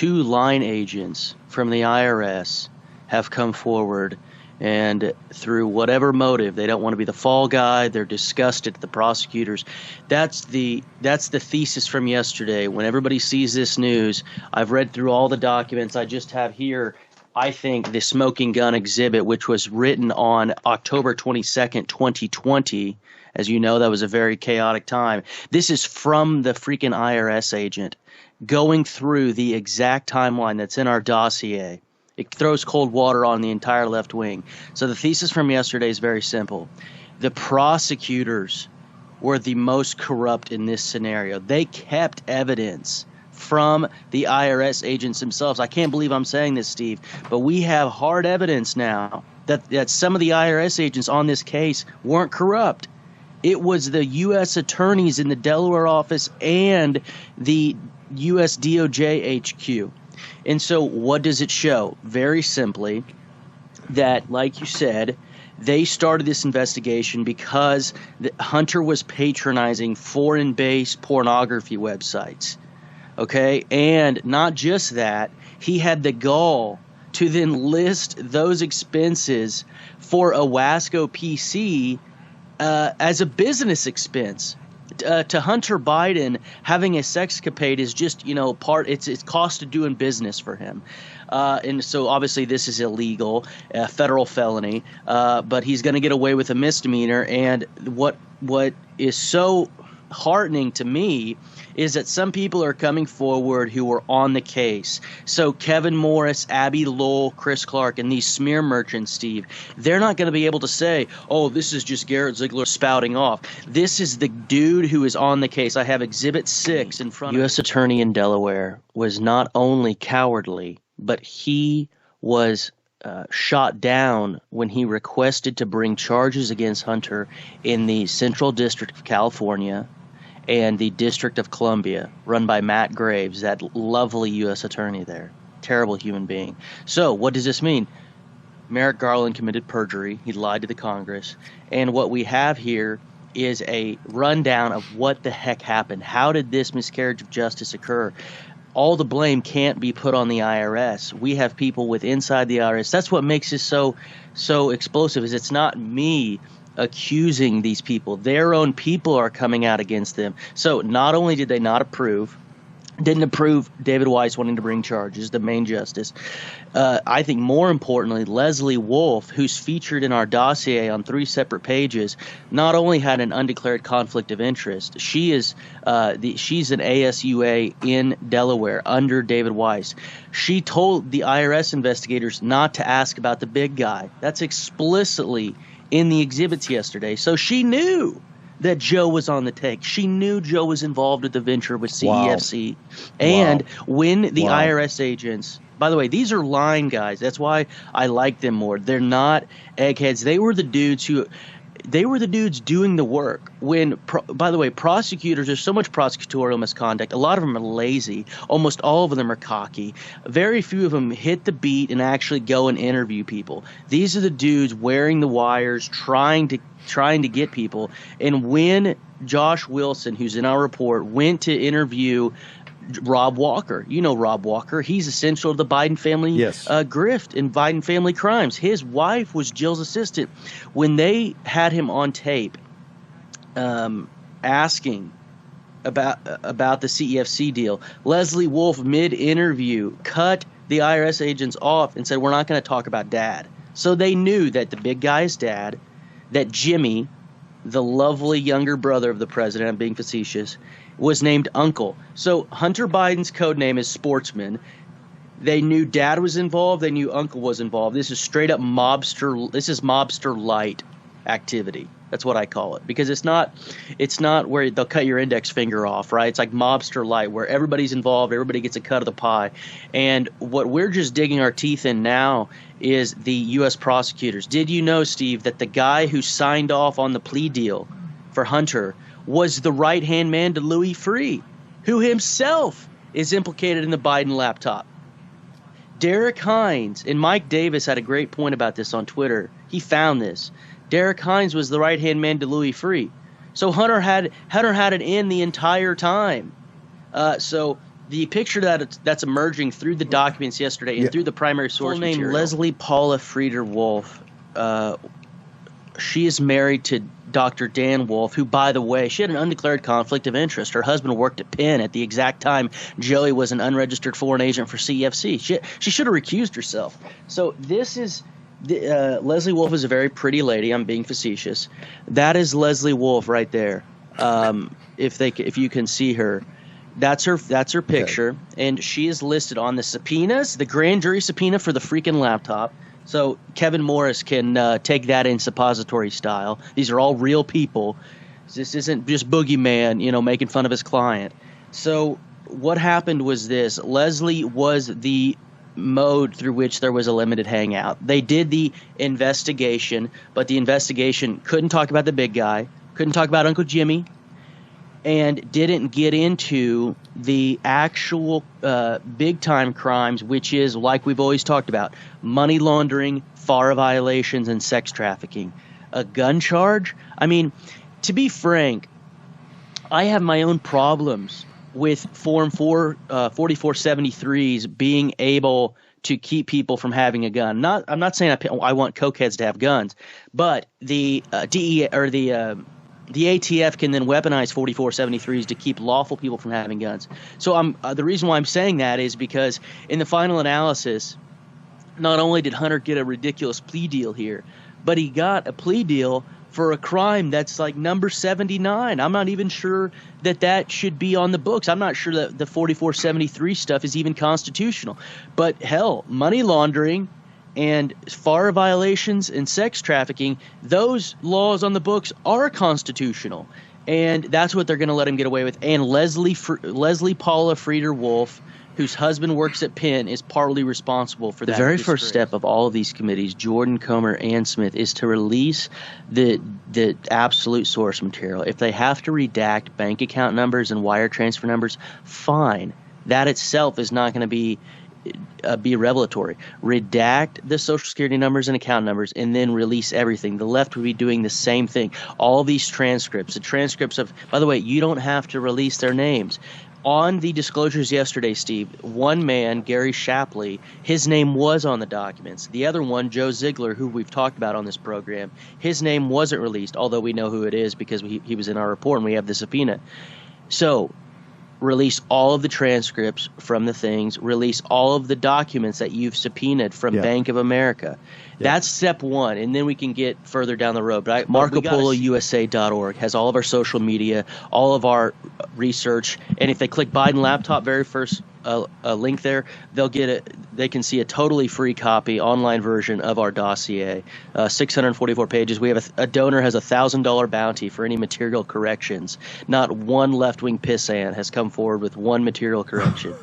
two line agents from the IRS have come forward, and through whatever motive, they don't want to be the fall guy, they're disgusted at the prosecutors. That's the thesis from yesterday. When everybody sees this news, I've read through all the documents. I just have here, I think, the smoking gun exhibit, which was written on October 22nd, 2020. As you know, that was a very chaotic time. This is from the freaking IRS agent going through the exact timeline that's in our dossier. It throws cold water on the entire left wing. So the thesis from yesterday is very simple. The prosecutors were the most corrupt in this scenario. They kept evidence from the IRS agents themselves. I can't believe I'm saying this, Steve, but we have hard evidence now that some of the IRS agents on this case weren't corrupt. It was the U.S. attorneys in the Delaware office and the U.S. DOJ HQ. And so what does it show? Very simply that, like you said, they started this investigation because Hunter was patronizing foreign-based pornography websites. Okay? And not just that, he had the gall to then list those expenses for a Wasco PC as a business expense. To Hunter Biden, having a sexcapade is just, it's cost of doing business for him. And so obviously this is illegal, a federal felony, but he's going to get away with a misdemeanor. And what is so heartening to me is that some people are coming forward who were on the case. So Kevin Morris, Abby Lowell, Chris Clark, and these smear merchants, Steve, they're not going to be able to say, oh, this is just Garrett Ziegler spouting off. This is the dude who is on the case. I have Exhibit 6 in front of me. U.S. Attorney in Delaware was not only cowardly, but he was shot down when he requested to bring charges against Hunter in the Central District of California and the District of Columbia, run by Matt Graves, that lovely U.S. attorney there. Terrible human being. So what does this mean? Merrick Garland committed perjury. He lied to the Congress. And what we have here is a rundown of what the heck happened. How did this miscarriage of justice occur? All the blame can't be put on the IRS. We have people with inside the IRS. That's what makes this so explosive, is it's not me accusing these people. Their own people are coming out against them. So not only did they didn't approve David Weiss wanting to bring charges, the main justice. I think more importantly, Leslie Wolf, who's featured in our dossier on 3 separate pages, not only had an undeclared conflict of interest. She is she's an ASUA in Delaware under David Weiss. She told the IRS investigators not to ask about the big guy. That's explicitly in the exhibits yesterday. So she knew that Joe was on the take. She knew Joe was involved with the venture with CEFC. Wow. And when the IRS agents, by the way, these are line guys. That's why I like them more. They're not eggheads. They were the dudes doing the work. By the way, prosecutors, there's so much prosecutorial misconduct. A lot of them are lazy. Almost all of them are cocky. Very few of them hit the beat and actually go and interview people. These are the dudes wearing the wires, trying to get people. And when Josh Wilson, who's in our report, went to interview Rob Walker. You know Rob Walker. He's essential to the Biden family grift and Biden family crimes. His wife was Jill's assistant. When they had him on tape asking about the CEFC deal, Leslie Wolf, mid-interview, cut the IRS agents off and said, we're not going to talk about Dad. So they knew that the big guy is Dad, that Jimmy, the lovely younger brother of the president, I'm being facetious, was named Uncle. So Hunter Biden's code name is Sportsman. They knew Dad was involved. They knew Uncle was involved. This is straight up mobster. This is mobster light activity. That's what I call it, because it's not where they'll cut your index finger off, right? It's like mobster light, where everybody's involved, everybody gets a cut of the pie. And what we're just digging our teeth in now is the U.S. prosecutors. Did you know, Steve, that the guy who signed off on the plea deal for Hunter was the right-hand man to Louis Freeh, who himself is implicated in the Biden laptop? Derek Hines, and Mike Davis had a great point about this on Twitter. He found this. Derek Hines was the right-hand man to Louis Freeh. So Hunter had it in the entire time. So the picture that's emerging through the documents yesterday and through the primary source material. Named Leslie Paula Frieder Wolf. She is married to Dr. Dan Wolf, who, by the way, she had an undeclared conflict of interest. Her husband worked at Penn at the exact time Joey was an unregistered foreign agent for CFC. She should have recused herself. So this is Leslie Wolf is a very pretty lady. I'm being facetious. That is Leslie Wolf right there. If you can see her. That's her picture, okay. And she is listed on the subpoenas, the grand jury subpoena for the freaking laptop. So Kevin Morris can take that in suppository style. These are all real people. This isn't just boogeyman, making fun of his client. So what happened was this. Leslie was the mode through which there was a limited hangout. They did the investigation, but the investigation couldn't talk about the big guy, couldn't talk about Uncle Jimmy, and didn't get into the actual big-time crimes, which is, like we've always talked about, money laundering, FARA violations, and sex trafficking. A gun charge? I mean, to be frank, I have my own problems with Form 4473s being able to keep people from having a gun. I'm not saying I want cokeheads to have guns, but the DEA or the ATF can then weaponize 4473s to keep lawful people from having guns. So the reason why I'm saying that is because in the final analysis, not only did Hunter get a ridiculous plea deal here, but he got a plea deal for a crime that's like number 79. I'm not even sure that should be on the books. I'm not sure that the 4473 stuff is even constitutional. But hell, money laundering and FARA violations and sex trafficking, those laws on the books are constitutional. And that's what they're going to let him get away with. And Leslie Paula Frieder Wolf, whose husband works at Penn, is partly responsible for that. The very first step of all of these committees, Jordan, Comer, and Smith, is to release the absolute source material. If they have to redact bank account numbers and wire transfer numbers, fine. That itself is not going to be revelatory. Redact the social security numbers and account numbers and then release everything. The left would be doing the same thing. All these transcripts, the transcripts of, by the way, you don't have to release their names. On the disclosures yesterday, Steve, one man, Gary Shapley, his name was on the documents. The other one, Joe Ziegler, who we've talked about on this program, his name wasn't released, although we know who it is because he was in our report and we have the subpoena. So release all of the transcripts from the things, release all of the documents that you've subpoenaed from Bank of America. That's step one, and then we can get further down the road. But MarcoPoloUSA.org has all of our social media, all of our research, and if they click Biden laptop, very first link there, they can see a totally free copy, online version of our dossier, 644 pages. We have a donor has $1,000 bounty for any material corrections. Not one left-wing pissant has come forward with one material correction.